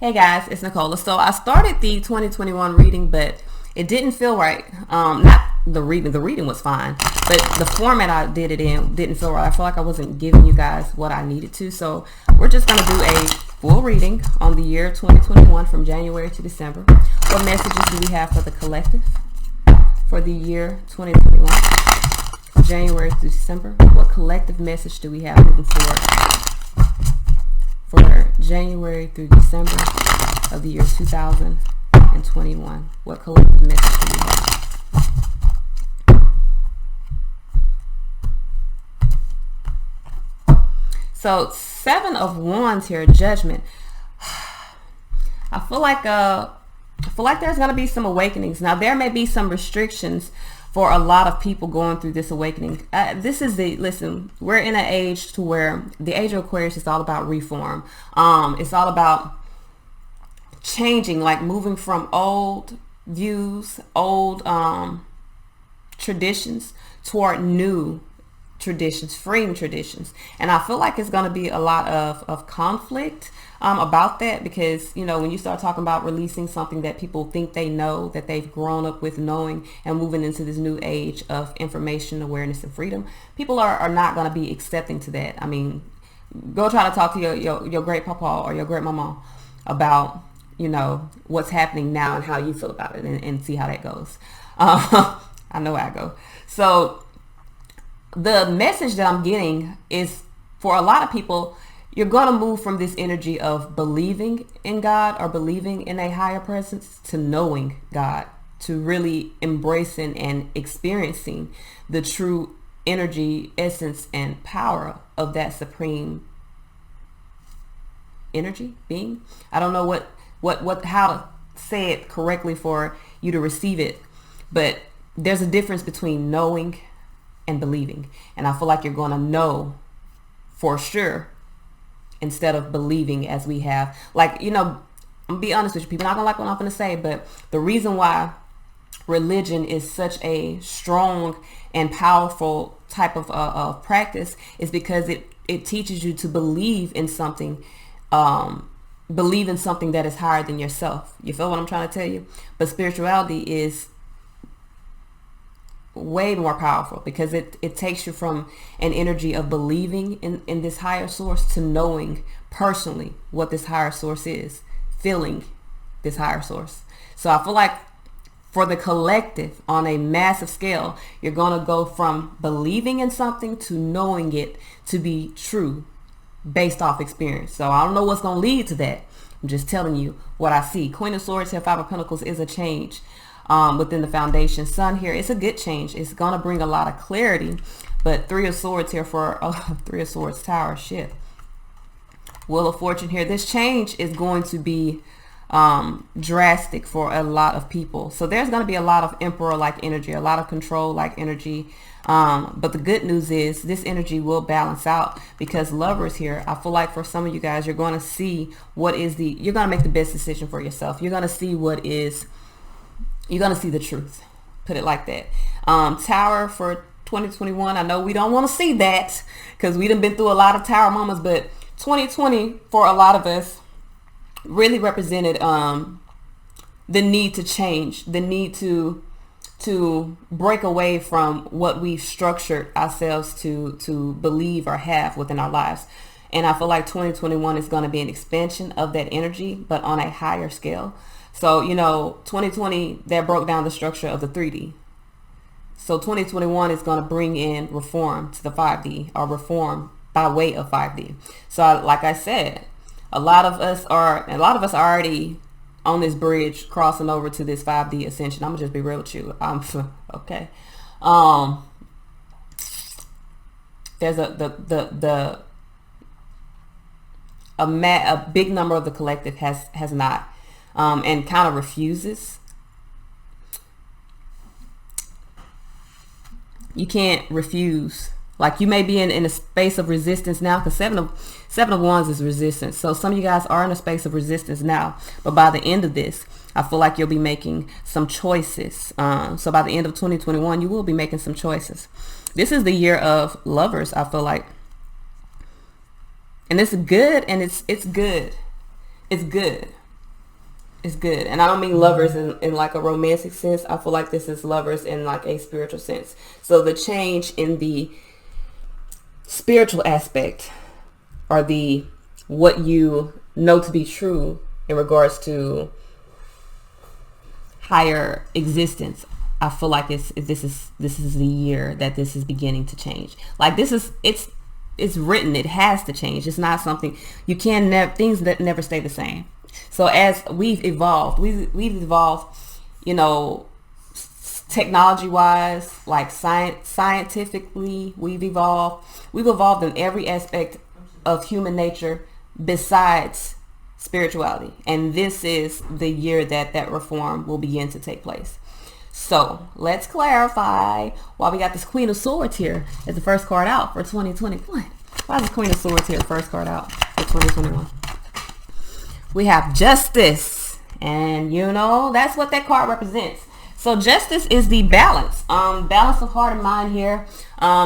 Hey guys, it's Nicola. So I started the 2021 reading, but it didn't feel right. Not the reading. The reading was fine, but the format I did it in didn't feel right. I feel like I wasn't giving you guys what I needed to. So we're just going to do a full reading on the year 2021 from January to December. What messages do we have for the collective for the year 2021? January to December. What collective message do we have moving forward for January through December of the year 2021? What collective message do we have? So 7 of Wands here, Judgment. I feel like there's going to be some awakenings. Now there may be some restrictions for a lot of people going through this awakening. Listen, we're in an age to where the age of Aquarius is all about reform. It's all about changing, like moving from old views, old traditions toward new traditions, freeing traditions. And I feel like it's going to be a lot of conflict about that, because when you start talking about releasing something that people think they know, that they've grown up with knowing, and moving into this new age of information, awareness, and freedom, people are not going to be accepting to that. I mean, go try to talk to your great papa or your great mama about what's happening now and how you feel about it, and see how that goes. I know how I go. So the message that I'm getting is, for a lot of people, you're going to move from this energy of believing in God or believing in a higher presence to knowing God, to really embracing and experiencing the true energy, essence, and power of that supreme energy being. I don't know how to say it correctly for you to receive it, but there's a difference between knowing and believing. And I feel like you're going to know for sure instead of believing, as we have. Like, I'm gonna be honest with you, people not gonna like what I'm gonna say, but the reason why religion is such a strong and powerful type of practice is because it teaches you to believe in something, that is higher than yourself. You feel what I'm trying to tell you? But spirituality is way more powerful, because it takes you from an energy of believing in this higher source to knowing personally what this higher source is, feeling this higher source. So I feel like for the collective, on a massive scale, you're going to go from believing in something to knowing it to be true based off experience. So I don't know what's going to lead to that. I'm just telling you what I see. Queen of Swords here, 5 of Pentacles, is a change within the foundation. Sun here, it's a good change. It's going to bring a lot of clarity. But 3 of Swords here for 3 of Swords, Tower, shit. Wheel of Fortune here. This change is going to be drastic for a lot of people. So there's going to be a lot of Emperor-like energy, a lot of control-like energy. But the good news is this energy will balance out, because Lovers here, I feel like for some of you guys, you're going to see you're going to make the best decision for yourself. You're going to see you're going to see the truth. Put it like that. Tower for 2021. I know we don't want to see that, because we done been through a lot of Tower moments, but 2020 for a lot of us really represented the need to change, the need to break away from what we've structured ourselves to believe or have within our lives. And I feel like 2021 is going to be an expansion of that energy, but on a higher scale. So, 2020, that broke down the structure of the 3D. So 2021 is going to bring in reform to the 5D, or reform by way of 5D. So like I said, a lot of us are already on this bridge crossing over to this 5D ascension. I'm gonna just be real with you. Okay. There's a big number of the collective has not, and kind of refuses. You can't refuse. Like, you may be in a space of resistance now, because 7 of Wands is resistance. So some of you guys are in a space of resistance now, but by the end of this, I feel like you'll be making some choices. So by the end of 2021, you will be making some choices. This is the year of Lovers, I feel like. And it's good, and it's good. It's good. It's good. And I don't mean lovers in like a romantic sense. I feel like this is lovers in like a spiritual sense. So the change in the spiritual aspect, or the what you know to be true in regards to higher existence, I feel like this is the year that this is beginning to change. Like it's written, it has to change. It's not something you can never, things that never stay the same. So as we've evolved, you know, technology wise, like scientifically, we've evolved in every aspect of human nature besides spirituality. And this is the year that reform will begin to take place. So let's clarify why we got this Queen of Swords here as the first card out for 2021. Why is this Queen of Swords here, first card out for 2021? We have Justice, and you know that's what that card represents. So Justice is the balance, balance of heart and mind here.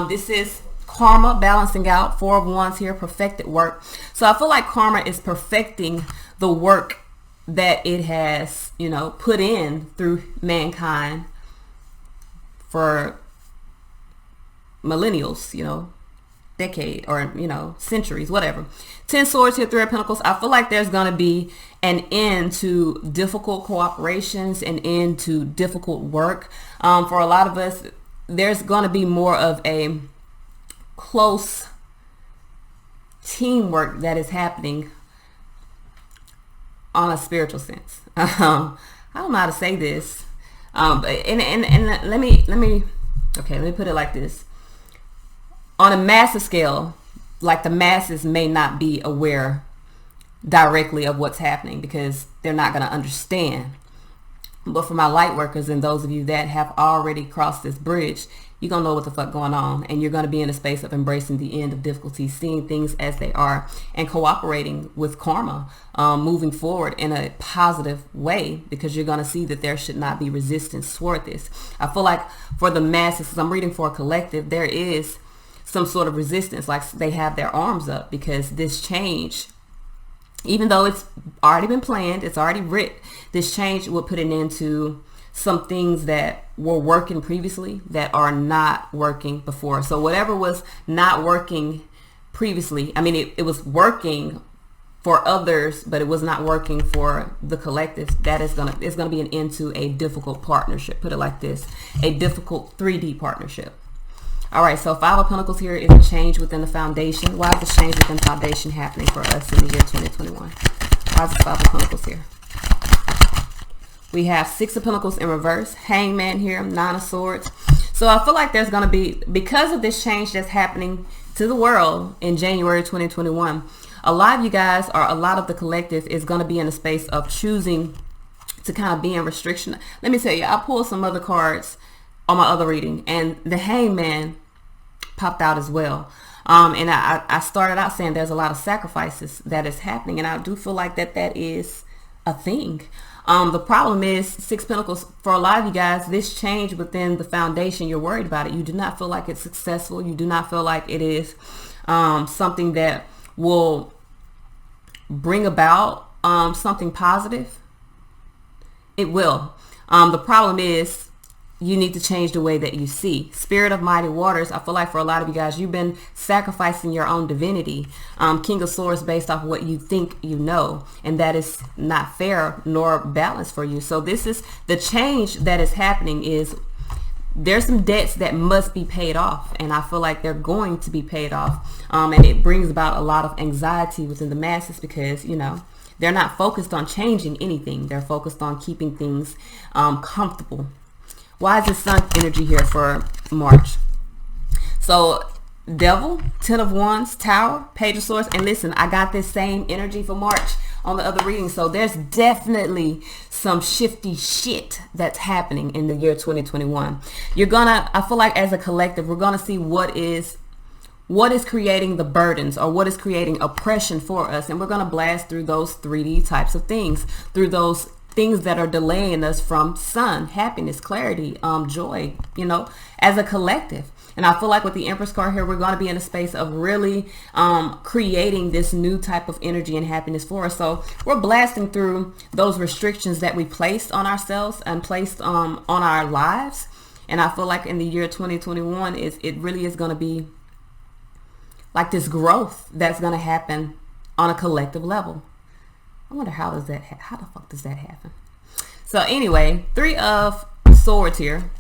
This is karma, balancing out. Four of Wands here, perfected work. So I feel like karma is perfecting the work that it has, you know, put in through mankind for millennials, you know, decade, or, you know, centuries, whatever. 10 Swords here, 3 of Pentacles. I feel like there's going to be an end to difficult cooperations, an end to difficult work. For a lot of us, there's going to be more of a close teamwork that is happening on a spiritual sense. I don't know how to say this, but let me put it like this. On a massive scale, like the masses may not be aware directly of what's happening because they're not going to understand. But for my light workers and those of you that have already crossed this bridge, you're going to know what the fuck going on, and you're going to be in a space of embracing the end of difficulties, seeing things as they are, and cooperating with karma, moving forward in a positive way, because you're going to see that there should not be resistance toward this. I feel like for the masses, because I'm reading for a collective, there is some sort of resistance, like they have their arms up, because this change, even though it's already been planned, it's already written, this change will put an end to some things that were working previously that are not working before. So whatever was not working previously, I mean, it was working for others, but it was not working for the collective. It's gonna be an end to a difficult partnership. Put it like this: a difficult 3D partnership. All right, so 5 of Pentacles here is a change within the foundation. Why is this change within the foundation happening for us in the year 2021? Why is this 5 of Pentacles here? We have 6 of Pentacles in reverse, Hangman here, 9 of Swords. So I feel like there's going to be, because of this change that's happening to the world in January 2021, a lot of you guys, or a lot of the collective, is going to be in a space of choosing to kind of be in restriction. Let me tell you, I pulled some other cards on my other reading, and the Hangman popped out as well. And I started out saying there's a lot of sacrifices that is happening, and I do feel like that is a thing. The problem is 6 Pentacles, for a lot of you guys, this change within the foundation, you're worried about it. You do not feel like it's successful. You do not feel like it is something that will bring about something positive. It will. The problem is you need to change the way that you see. Spirit of Mighty Waters, I feel like for a lot of you guys, you've been sacrificing your own divinity. King of Swords, based off what you think you know, and that is not fair nor balanced for you. So this is the change that is happening. Is there's some debts that must be paid off, and I feel like they're going to be paid off, and it brings about a lot of anxiety within the masses, because, you know, they're not focused on changing anything. They're focused on keeping things comfortable. Why is the Sun energy here for March? So Devil, 10 of Wands, Tower, Page of Swords. And listen, I got this same energy for March on the other reading. So there's definitely some shifty shit that's happening in the year 2021. I feel like as a collective, we're gonna see what is creating the burdens, or what is creating oppression for us. And we're gonna blast through those 3D types of things, through those things that are delaying us from sun, happiness, clarity, joy, you know, as a collective. And I feel like with the Empress card here, we're going to be in a space of really creating this new type of energy and happiness for us. So we're blasting through those restrictions that we placed on ourselves and placed on our lives. And I feel like in the year 2021, it really is going to be like this growth that's going to happen on a collective level. I wonder how the fuck does that happen? So anyway, 3 of Swords here.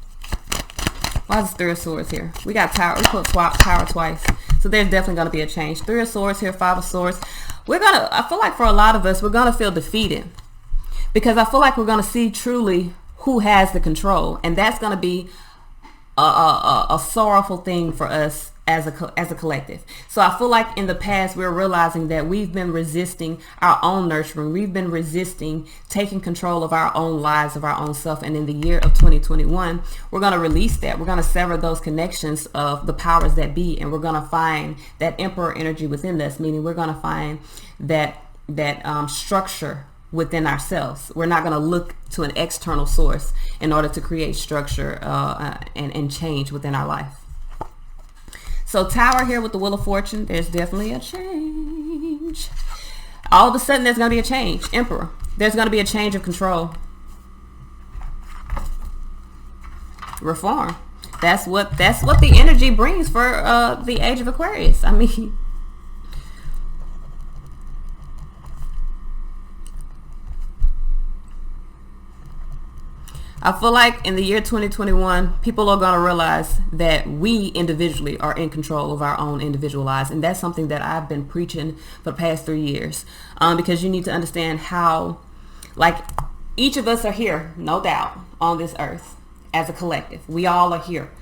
Why is 3 of Swords here? We got Tower. We put Tower twice. So there's definitely going to be a change. 3 of Swords here, 5 of Swords. I feel like for a lot of us, we're going to feel defeated. Because I feel like we're going to see truly who has the control. And that's going to be a sorrowful thing for us as a collective. So I feel like in the past we're realizing that we've been resisting our own nurturing. We've been resisting taking control of our own lives, of our own self. And in the year of 2021, we're going to release that. We're going to sever those connections of the powers that be, and we're going to find that emperor energy within us, meaning we're going to find that structure within ourselves. We're not going to look to an external source in order to create structure and change within our life. So Tower here with the Wheel of Fortune, there's definitely a change. All of a sudden there's going to be a change. Emperor, there's going to be a change of control. Reform. That's what the energy brings for the age of Aquarius. I mean, I feel like in the year 2021, people are going to realize that we individually are in control of our own individual lives. And that's something that I've been preaching for the past 3 years. Because you need to understand how, like, each of us are here, no doubt, on this earth as a collective. We all are here.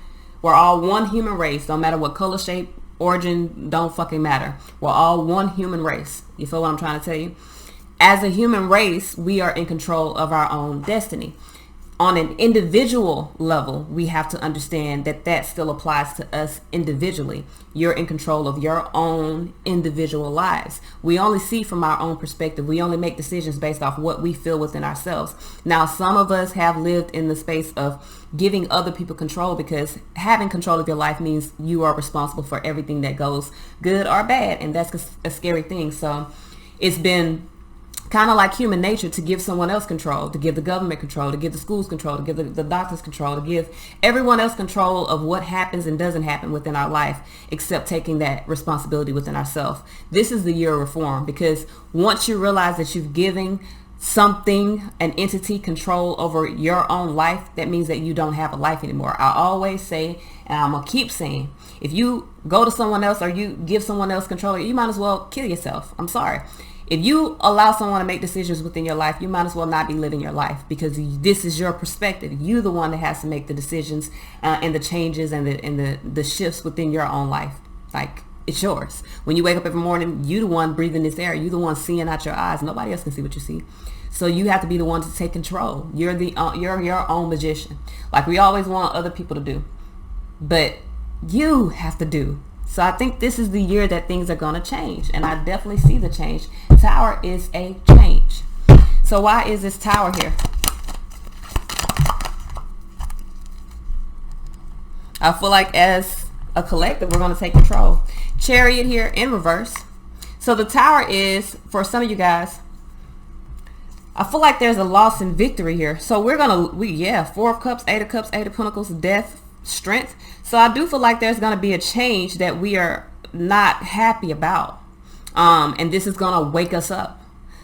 We're all one human race. Don't matter what color, shape, origin, don't fucking matter. We're all one human race. You feel what I'm trying to tell you? As a human race, we are in control of our own destiny. On an individual level, we have to understand that still applies to us individually. You're in control of your own individual lives. We only see from our own perspective. We only make decisions based off what we feel within ourselves. Now, some of us have lived in the space of giving other people control, because having control of your life means you are responsible for everything that goes good or bad. And that's a scary thing. So it's been kind of like human nature to give someone else control, to give the government control, to give the schools control, to give the doctors control, to give everyone else control of what happens and doesn't happen within our life, except taking that responsibility within ourselves. This is the year of reform, because once you realize that you've given something, an entity, control over your own life, that means that you don't have a life anymore. I always say, and I'm going to keep saying, if you go to someone else or you give someone else control, you might as well kill yourself. I'm sorry. If you allow someone to make decisions within your life, you might as well not be living your life, because this is your perspective. You're the one that has to make the decisions and the changes and the shifts within your own life. Like, it's yours. When you wake up every morning, you the one breathing this air. You the one seeing out your eyes. Nobody else can see what you see. So you have to be the one to take control. You're your own magician. Like we always want other people to do, but you have to do. So I think this is the year that things are going to change. And I definitely see the change. Tower is a change. So why is this Tower here? I feel like as a collective, we're going to take control. Chariot here in reverse. So the Tower is, for some of you guys, I feel like there's a loss in victory here. So we're going to, 4 of Cups, 8 of Cups, 8 of Pentacles, Death, Strength. So I do feel like there's going to be a change that we are not happy about. And this is going to wake us up.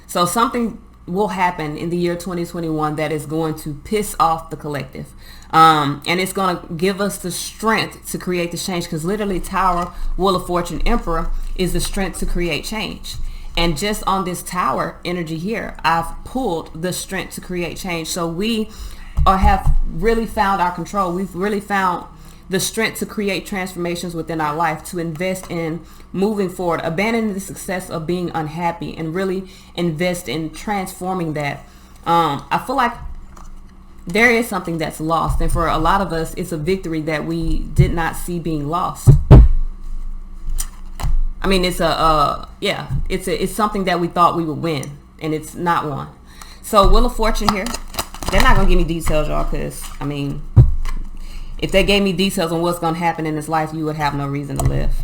So something will happen in the year 2021 that is going to piss off the collective. And it's going to give us the strength to create the change, because literally Tower, Wheel of Fortune, Emperor is the strength to create change. And just on this Tower energy here, I've pulled the strength to create change. So we have really found our control. We've really found the strength to create transformations within our life, to invest in moving forward, abandoning the success of being unhappy, and really invest in transforming that. I feel like there is something that's lost, and for a lot of us, it's a victory that we did not see being lost. I mean, it's it's something that we thought we would win, and it's not one. So Wheel of Fortune here. They're not gonna give me details, y'all, because I mean, If they gave me details on what's going to happen in this life, you would have no reason to live.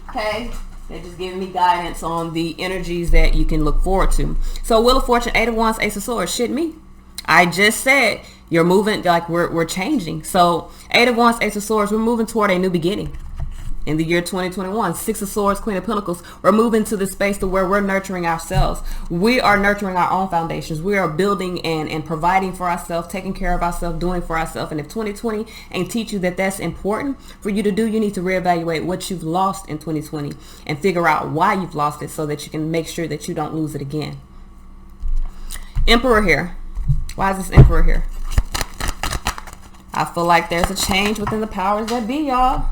Okay. They're just giving me guidance on the energies that you can look forward to. So Wheel of Fortune, 8 of Wands, Ace of Swords. Shit me. I just said you're moving, like we're changing. So 8 of Wands, Ace of Swords, we're moving toward a new beginning in the year 2021. 6 of Swords, Queen of Pentacles, we're moving to the space to where we're nurturing ourselves. We are nurturing our own foundations. We are building and providing for ourselves, taking care of ourselves, doing for ourselves. And if 2020 ain't teach you that that's important for you to do, you need to reevaluate what you've lost in 2020 and figure out why you've lost it so that you can make sure that you don't lose it again. Emperor here. Why is this Emperor here? I feel like there's a change within the powers that be, y'all.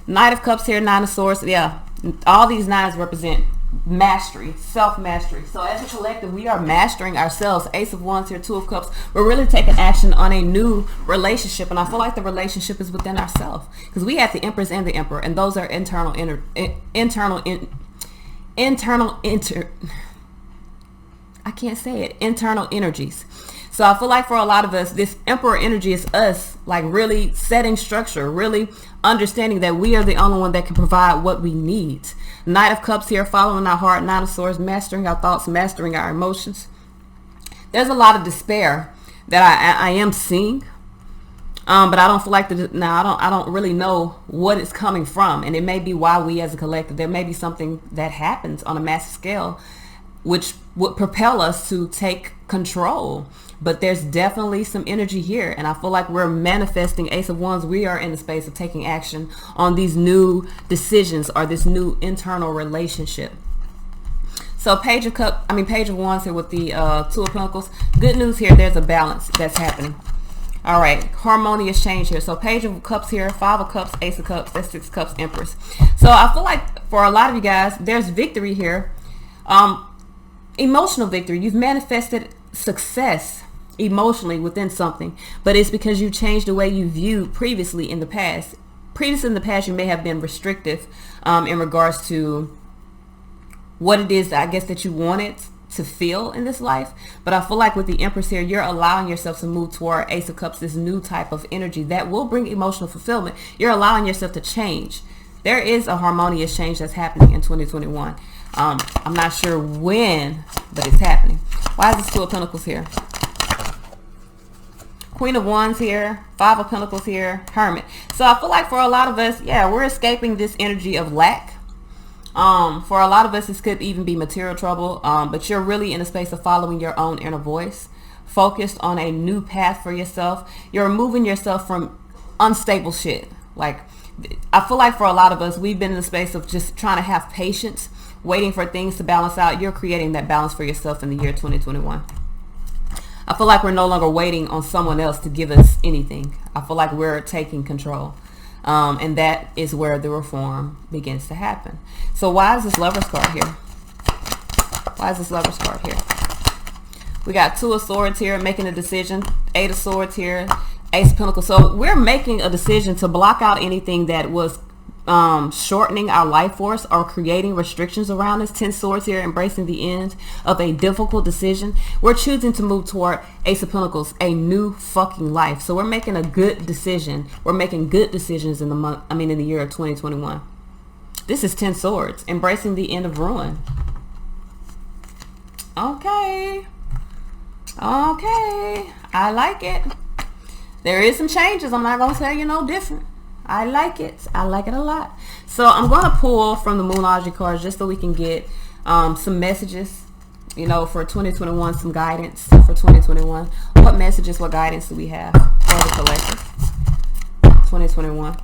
Knight of Cups here, 9 of Swords. Yeah, all these nines represent mastery, self-mastery. So as a collective, we are mastering ourselves. Ace of Wands here, 2 of Cups. We're really taking action on a new relationship, and I feel like the relationship is within ourselves, because we have the Empress and the Emperor, and those are internal energies. So I feel like for a lot of us, this Emperor energy is us like really setting structure, really understanding that we are the only one that can provide what we need. Knight of Cups here, following our heart. 9 of Swords, mastering our thoughts, mastering our emotions. There's a lot of despair that I am seeing, but I don't feel like I don't really know what it's coming from, and it may be why we as a collective, there may be something that happens on a massive scale which would propel us to take control. But there's definitely some energy here, and I feel like we're manifesting. Ace of Wands, we are in the space of taking action on these new decisions or this new internal relationship. So Page of Wands here with the 2 of Pentacles. Good news here, there's a balance that's happening. All right, harmonious change here. So Page of Cups here, 5 of Cups, Ace of Cups, that's 6 of Cups, Empress. So I feel like for a lot of you guys, there's victory here. Emotional victory. You've manifested success emotionally within something, but it's because you changed the way you viewed previously in the past. Previously in the past, you may have been restrictive in regards to what it is, I guess, that you wanted to feel in this life. But I feel like with the Empress here, you're allowing yourself to move toward Ace of Cups, this new type of energy that will bring emotional fulfillment. You're allowing yourself to change. There is a harmonious change that's happening in 2021. I'm not sure when, but it's happening. Why is this 2 of Pentacles here? Queen of Wands here, 5 of Pentacles here, Hermit. So I feel like for a lot of us, yeah, we're escaping this energy of lack. For a lot of us, this could even be material trouble, but you're really in a space of following your own inner voice, focused on a new path for yourself. You're removing yourself from unstable shit. Like, I feel like for a lot of us, we've been in a space of just trying to have patience, waiting for things to balance out. You're creating that balance for yourself in the year 2021. I feel like we're no longer waiting on someone else to give us anything. I feel like we're taking control. And that is where the reform begins to happen. So why is this Lover's card here? Why is this Lover's card here? We got 2 of Swords here, making a decision. 8 of Swords here, Ace of Pentacles. So we're making a decision to block out anything that was shortening our life force or creating restrictions around us. 10 Swords here, embracing the end of a difficult decision. We're choosing to move toward Ace of Pentacles, a new fucking life. So we're making a good decision. We're making good decisions in the year of 2021. This is 10 Swords, embracing the end of ruin. Okay, I like it. There is some changes. I'm not gonna tell you no different. I like it. I like it a lot. So I'm going to pull from the Moonology cards just so we can get some messages, for 2021, some guidance for 2021. What messages, what guidance do we have for the collective 2021?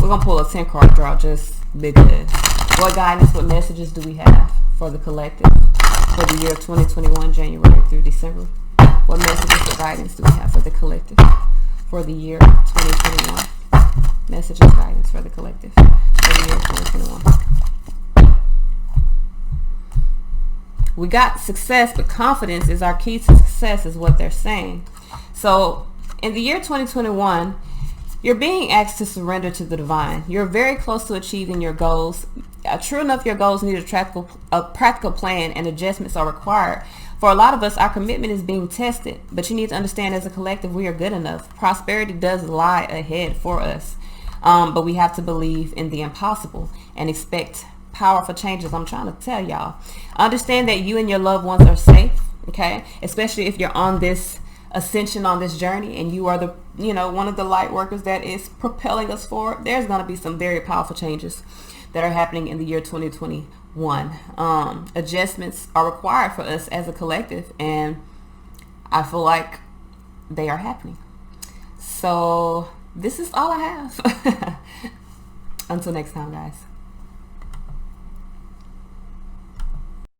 We're going to pull a 10 card draw just because. What guidance, what messages do we have for the collective for the year 2021, January through December? What messages, what guidance do we have for the collective for the year 2021? Messages, guidance for the collective for the year 2021. We got success, but confidence is our key to success, is what they're saying. So in the year 2021, you're being asked to surrender to the divine. You're very close to achieving your goals. True enough, your goals need a practical plan, and adjustments are required. For a lot of us, our commitment is being tested, but you need to understand as a collective, we are good enough. Prosperity does lie ahead for us, but we have to believe in the impossible and expect powerful changes. I'm trying to tell y'all. Understand that you and your loved ones are safe, okay? Especially if you're on this ascension, on this journey, and you are the, one of the light workers that is propelling us forward. There's going to be some very powerful changes that are happening in the year 2021. Adjustments are required for us as a collective, and I feel like they are happening. So this is all I have. Until next time, guys.